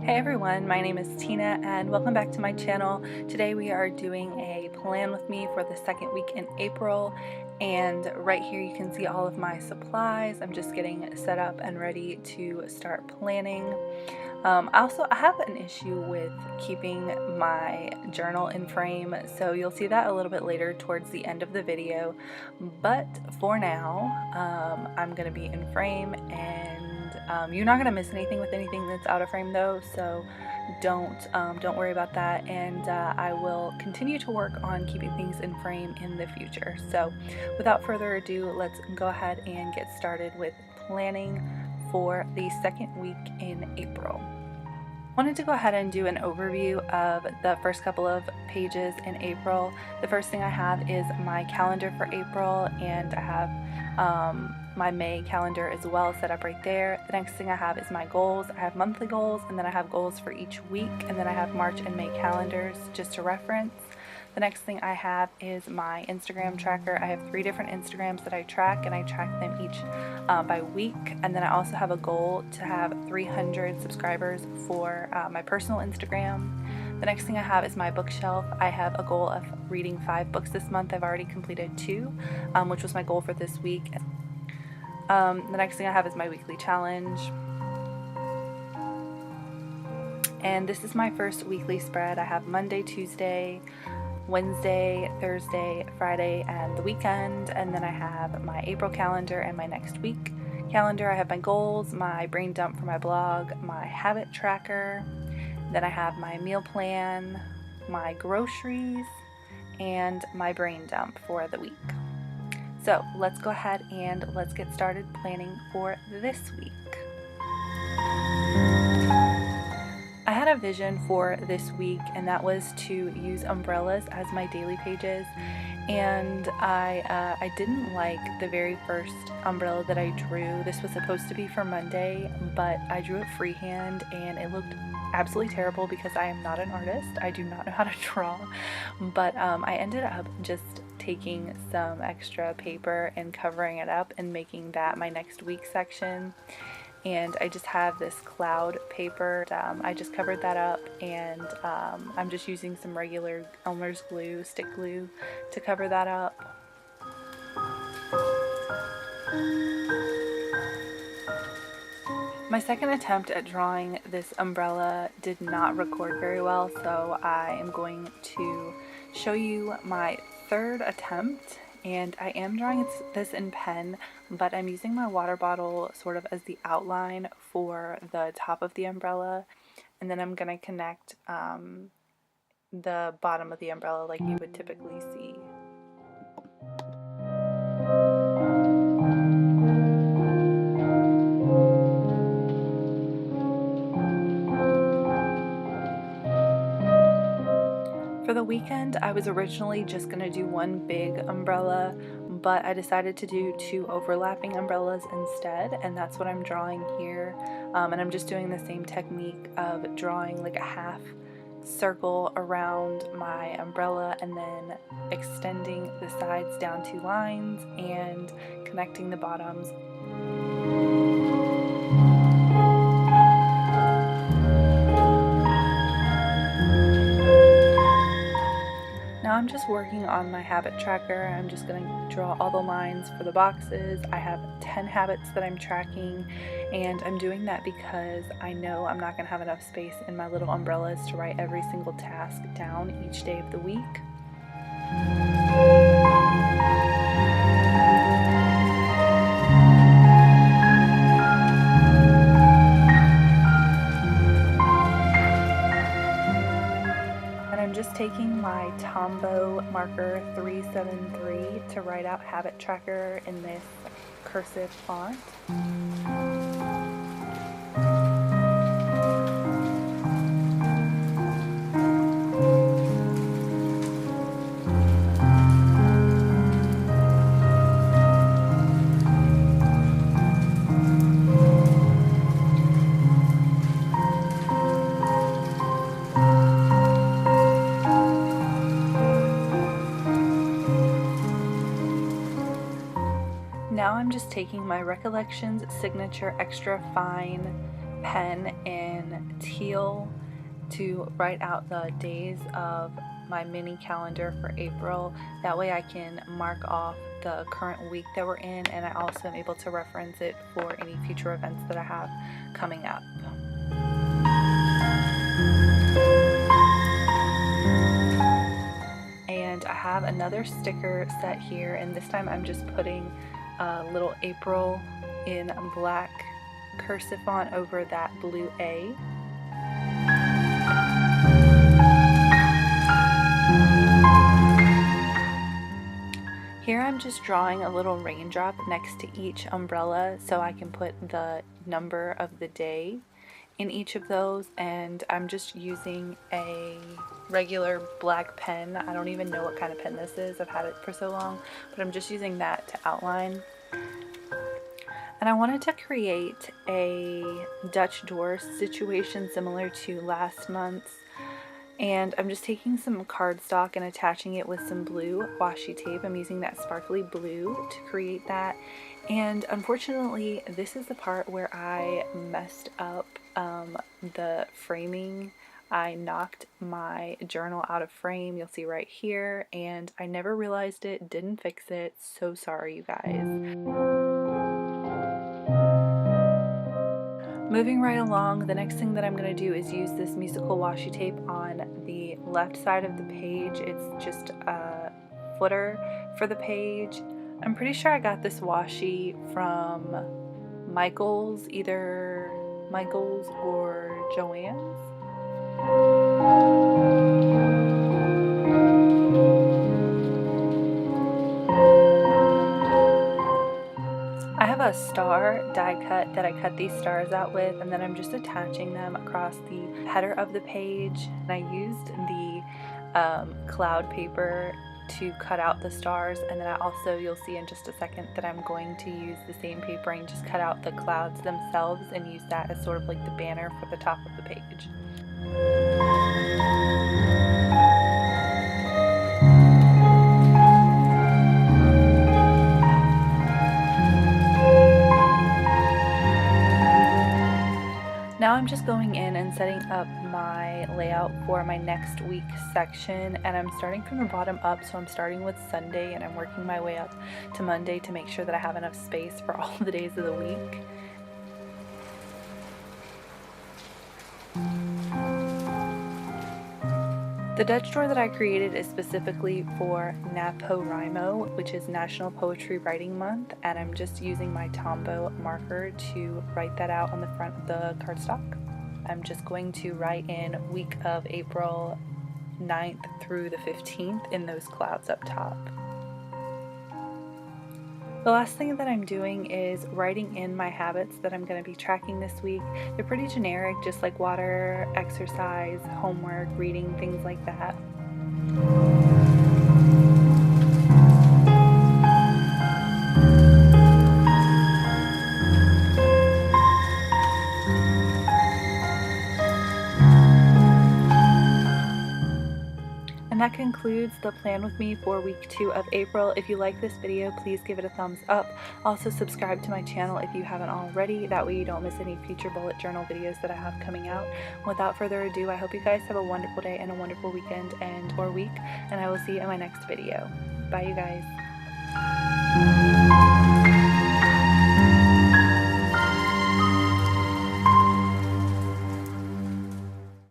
Hey everyone, my name is Tina and welcome back to my channel. Today we are doing a plan with me for the second week in April, and right here you can see all of my supplies. I'm just getting set up and ready to start planning. I have an issue with keeping my journal in frame, so you'll see that a little bit later towards the end of the video. But for now, I'm going to be in frame, and you're not going to miss anything with anything that's out of frame though, so don't worry about that. And I will continue to work on keeping things in frame in the future. So without further ado, let's go ahead and get started with planning for the second week in April. I wanted to go ahead and do an overview of the first couple of pages in April. The first thing I have is my calendar for April, and I have my May calendar as well set up right there. The next thing I have is my goals. I have monthly goals, and then I have goals for each week, and then I have March and May calendars just to reference. The next thing I have is my Instagram tracker. I have 3 different Instagrams that I track, and I track them each by week. And then I also have a goal to have 300 subscribers for my personal Instagram. The next thing I have is my bookshelf. I have a goal of reading 5 books this month. I've already completed 2, which was my goal for this week. The next thing I have is my weekly challenge. And this is my first weekly spread. I have Monday, Tuesday, Wednesday, Thursday, Friday, and the weekend. And then I have my April calendar and my next week calendar. I have my goals, my brain dump for my blog, my habit tracker. Then I have my meal plan, my groceries, and my brain dump for the week. So let's go ahead and let's get started planning for this week. I had a vision for this week, and that was to use umbrellas as my daily pages, and I didn't like the very first umbrella that I drew. This was supposed to be for Monday, but I drew it freehand and it looked absolutely terrible because I am not an artist. I do not know how to draw, but I ended up just taking some extra paper and covering it up and making that my next week section. And I just have this cloud paper. I just covered that up, and I'm just using some regular Elmer's glue, stick glue, to cover that up. My second attempt at drawing this umbrella did not record very well, so I am going to show you my third attempt. And I am drawing this in pen, but I'm using my water bottle sort of as the outline for the top of the umbrella, and then I'm going to connect the bottom of the umbrella like you would typically see. For the weekend, I was originally just going to do one big umbrella, but I decided to do 2 overlapping umbrellas instead, and that's what I'm drawing here. And I'm just doing the same technique of drawing like a half circle around my umbrella and then extending the sides down 2 lines and connecting the bottoms. Now I'm just working on my habit tracker. I'm just going to draw all the lines for the boxes. I have 10 habits that I'm tracking, and I'm doing that because I know I'm not going to have enough space in my little umbrellas to write every single task down each day of the week. Taking my Tombow marker 373 to write out habit tracker in this cursive font. Now I'm just taking my Recollections Signature Extra Fine pen in teal to write out the days of my mini calendar for April. That way I can mark off the current week that we're in, and I also am able to reference it for any future events that I have coming up. And I have another sticker set here, and this time I'm just putting a little April in black cursive font over that blue A. Here I'm just drawing a little raindrop next to each umbrella so I can put the number of the day in each of those, and I'm just using a regular black pen. I don't even know what kind of pen this is, I've had it for so long, but I'm just using that to outline. And I wanted to create a Dutch door situation similar to last month's, and I'm just taking some cardstock and attaching it with some blue washi tape. I'm using that sparkly blue to create that, and unfortunately this is the part where I messed up the framing. I knocked my journal out of frame, you'll see right here, and I never realized it, didn't fix it. So sorry, you guys. Moving right along, the next thing that I'm going to do is use this musical washi tape on the left side of the page. It's just a footer for the page. I'm pretty sure I got this washi from Michael's, either Michael's or JoAnn's. I have a star die cut that I cut these stars out with, and then I'm just attaching them across the header of the page, and I used the cloud paper to cut out the stars, and then I also, you'll see in just a second, that I'm going to use the same paper and just cut out the clouds themselves and use that as sort of like the banner for the top of the page. Now I'm just going in and setting up my layout for my next week section, and I'm starting from the bottom up, so I'm starting with Sunday and I'm working my way up to Monday to make sure that I have enough space for all the days of the week. The Dutch door that I created is specifically for NaPoWriMo, which is National Poetry Writing Month, and I'm just using my Tombow marker to write that out on the front of the cardstock. I'm just going to write in week of April 9th through the 15th in those clouds up top. The last thing that I'm doing is writing in my habits that I'm going to be tracking this week. They're pretty generic, just like water, exercise, homework, reading, things like that. And that concludes the plan with me for week 2 of April. If you like this video, please give it a thumbs up. Also subscribe to my channel if you haven't already. That way you don't miss any future bullet journal videos that I have coming out. Without further ado, I hope you guys have a wonderful day and a wonderful weekend or week, and I will see you in my next video. Bye, you guys.